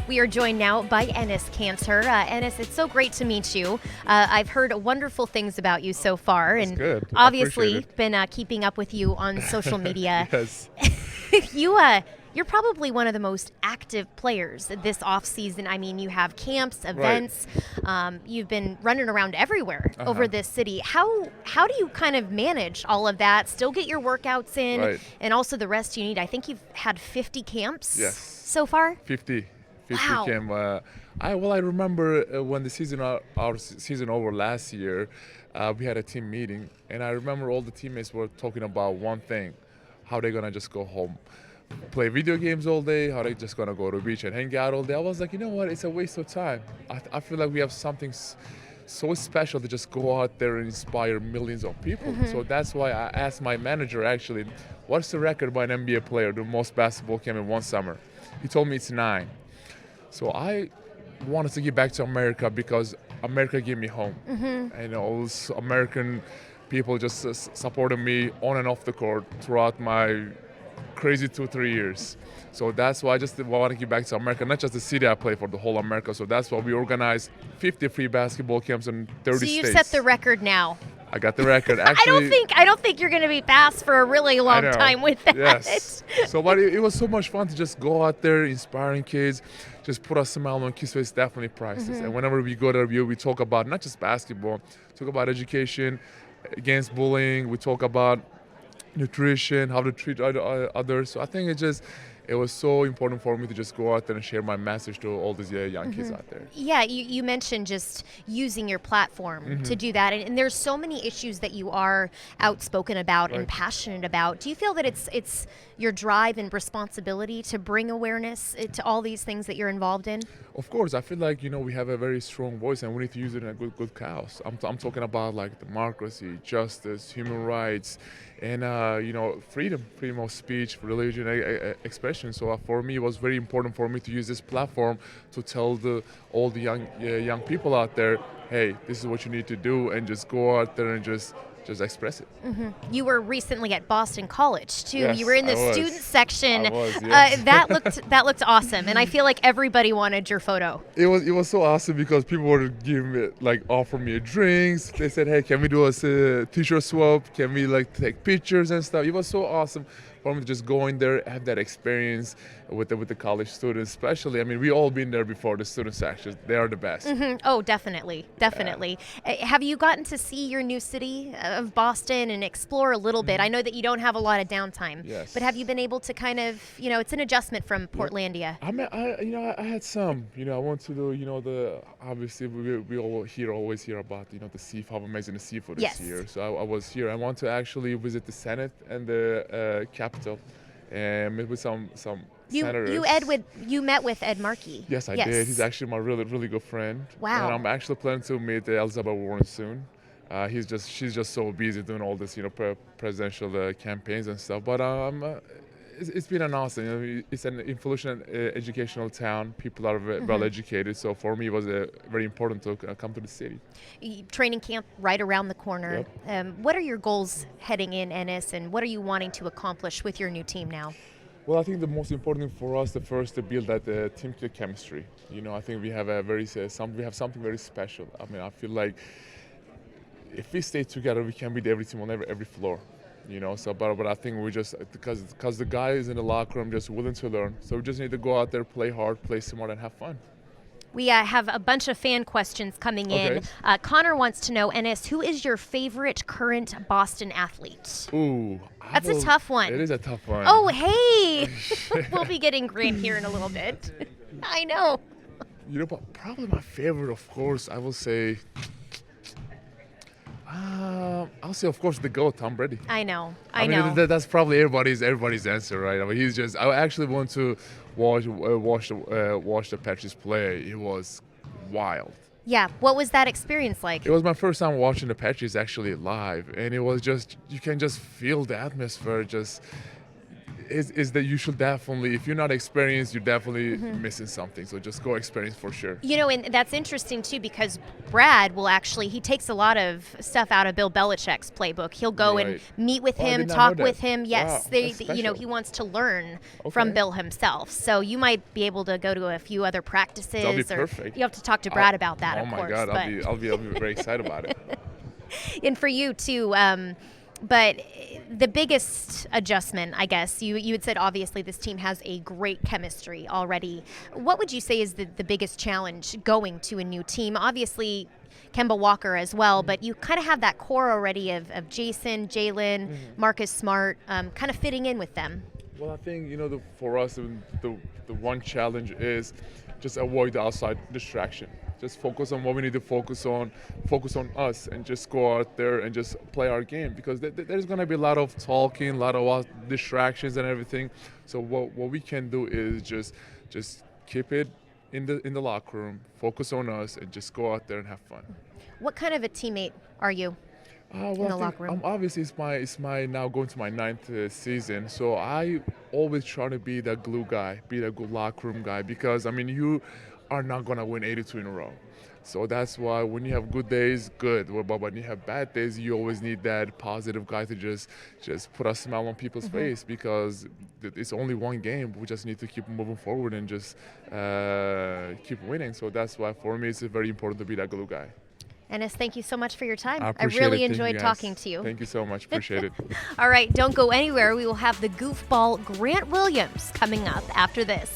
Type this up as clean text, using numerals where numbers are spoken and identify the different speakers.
Speaker 1: We are joined now by Enes Kanter. Enes, it's so great to meet you. I've heard wonderful things about you so far,
Speaker 2: That's
Speaker 1: and
Speaker 2: good. I appreciate
Speaker 1: obviously
Speaker 2: it.
Speaker 1: been keeping up with you on social media.
Speaker 2: Yes.
Speaker 1: You're probably one of the most active players this off season. I mean, you have camps, events. You've been running around everywhere over this city. How do you kind of manage all of that? Still get your workouts in,
Speaker 2: Right.
Speaker 1: and also the rest you need. I think you've had 50 camps
Speaker 2: Yes.
Speaker 1: so far.
Speaker 2: 50
Speaker 1: Wow.
Speaker 2: came. I remember when the season our season over last year, we had a team meeting, and I remember all the teammates were talking about one thing: how they're gonna just go home, play video games all day, how they just gonna go to the beach and hang out all day. I was like, you know what? It's a waste of time. I feel like we have something so special to just go out there and inspire millions of people. So that's why I asked my manager actually, what's the record by an NBA player, the most basketball camp in one summer? He told me it's 9. So I wanted to give back to America because America gave me home. And all those American people just supported me on and off the court throughout my crazy 2-3 years. So that's why I just want to give back to America, not just the city I play for, the whole America. So that's why we organized 50 free basketball camps in 30
Speaker 1: So you've
Speaker 2: states.
Speaker 1: set the record now.
Speaker 2: I got the record. Actually,
Speaker 1: I don't think you're going to be fast for a really
Speaker 2: I
Speaker 1: long
Speaker 2: know.
Speaker 1: time with that.
Speaker 2: Yes. So, but it was so much fun to just go out there, inspiring kids, just put a smile on kids' face. Definitely priceless. And whenever we go there, we talk about not just basketball, talk about education, against bullying. We talk about nutrition, how to treat others. So I think it was so important for me to just go out there and share my message to all these young kids out there.
Speaker 1: Yeah, you mentioned just using your platform to do that, and there's so many issues that you are outspoken about and
Speaker 2: Right.
Speaker 1: passionate about. Do you feel that it's your drive and responsibility to bring awareness to all these things that you're involved in?
Speaker 2: Of course, I feel like we have a very strong voice and we need to use it in a good cause. I'm talking about like democracy, justice, human rights, and freedom of speech, religion, expression. So for me, it was very important for me to use this platform to tell all the young people out there, hey, this is what you need to do, and just go out there and just express it.
Speaker 1: You were recently at Boston College too.
Speaker 2: Yes,
Speaker 1: You were in the
Speaker 2: I was.
Speaker 1: student section.
Speaker 2: I was, yes.
Speaker 1: That looked awesome, and I feel like everybody wanted your photo.
Speaker 2: It was so awesome because people were giving me offer me drinks. They said, "Hey, can we do a t-shirt swap? Can we take pictures and stuff?" It was so awesome for me to just go in there, have that experience with the college students, especially. I mean, we all been there before. The student sections, they are the best.
Speaker 1: Oh, definitely. Have you gotten to see your new city of Boston and explore a little bit? I know that you don't have a lot of downtime,
Speaker 2: Yes.
Speaker 1: but have you been able to kind of, it's an adjustment from Portlandia.
Speaker 2: I had some. I want to do. Obviously we always hear about the seafood, how amazing the seafood
Speaker 1: Yes.
Speaker 2: is here. So I was here. I want to actually visit the Senate and the Capitol, and meet with some senators.
Speaker 1: You met with Ed Markey.
Speaker 2: Yes, I did. He's actually my really good friend.
Speaker 1: Wow.
Speaker 2: And I'm actually planning to meet Elizabeth Warren soon. She's just so busy doing all this, presidential campaigns and stuff. But it's been an awesome. It's an influential educational town. People are well educated. So for me, it was very important to come to the city.
Speaker 1: Training camp right around the corner. What are your goals heading in, Enes, and what are you wanting to accomplish with your new team now?
Speaker 2: Well, I think the most important thing for us, the first, to build that team chemistry. I think we have something very special. I mean, I feel like if we stay together, we can beat every team on every floor. But I think we just because the guys in the locker room just willing to learn. So we just need to go out there, play hard, play smart, and have fun.
Speaker 1: We have a bunch of fan questions coming in.
Speaker 2: Okay.
Speaker 1: Connor wants to know, Enes, who is your favorite current Boston athlete?
Speaker 2: Ooh,
Speaker 1: That's a tough one.
Speaker 2: It is a tough one.
Speaker 1: Oh, hey! We'll be getting Grant here in a little bit. I know.
Speaker 2: But probably my favorite, of course, I will say. I'll say, of course, the GOAT, Tom Brady.
Speaker 1: I know.
Speaker 2: That's probably everybody's answer, right? I mean, I actually want to watch the Patriots play. It was wild.
Speaker 1: Yeah. What was that experience like?
Speaker 2: It was my first time watching the Patriots actually live, and it was you can just feel the atmosphere. is that you should definitely, if you're not experienced, you're definitely
Speaker 1: Mm-hmm.
Speaker 2: missing something. So just go experience for sure.
Speaker 1: And that's interesting too because Brad will actually he takes a lot of stuff out of Bill Belichick's playbook. He'll go and
Speaker 2: Right.
Speaker 1: meet with
Speaker 2: Oh, I
Speaker 1: him,
Speaker 2: did not
Speaker 1: talk
Speaker 2: know
Speaker 1: with
Speaker 2: that.
Speaker 1: him. Yes,
Speaker 2: Wow,
Speaker 1: they
Speaker 2: that's special.
Speaker 1: he wants to learn from
Speaker 2: Okay.
Speaker 1: Bill himself. So you might be able to go to a few other practices.
Speaker 2: That'll be
Speaker 1: or
Speaker 2: perfect.
Speaker 1: You have to talk to Brad about that,
Speaker 2: Oh
Speaker 1: of
Speaker 2: my
Speaker 1: course.
Speaker 2: God,
Speaker 1: but
Speaker 2: I'll be very excited about it.
Speaker 1: and for you too. But the biggest adjustment, I guess, you had said obviously this team has a great chemistry already. What would you say is the biggest challenge going to a new team? Obviously, Kemba Walker as well, but you kind of have that core already of Jason, Jalen, Marcus Smart, kind of fitting in with them.
Speaker 2: Well, I think for us, the one challenge is just avoid the outside distraction. Just focus on what we need to focus on us, and just go out there and just play our game. Because there's going to be a lot of talking, a lot of distractions and everything. So what we can do is just keep it in the locker room, focus on us, and just go out there and have fun.
Speaker 1: What kind of a teammate are you?
Speaker 2: Well,
Speaker 1: In the
Speaker 2: I think,
Speaker 1: locker room?
Speaker 2: obviously, it's my now going to my 9th season, so I always try to be that glue guy, be that good locker room guy, because I mean you are not gonna win 82 in a row. So that's why when you have good days, good. But when you have bad days, you always need that positive guy to just put a smile on people's face, because it's only one game. We just need to keep moving forward and just keep winning. So that's why for me it's very important to be that glue guy.
Speaker 1: Enes, thank you so much for your time.
Speaker 2: I
Speaker 1: I
Speaker 2: appreciate
Speaker 1: really
Speaker 2: it. Thank you,
Speaker 1: enjoyed
Speaker 2: guys.
Speaker 1: talking to you.
Speaker 2: Thank you so much. Appreciate it.
Speaker 1: All right, don't go anywhere. We will have the goofball Grant Williams coming up after this.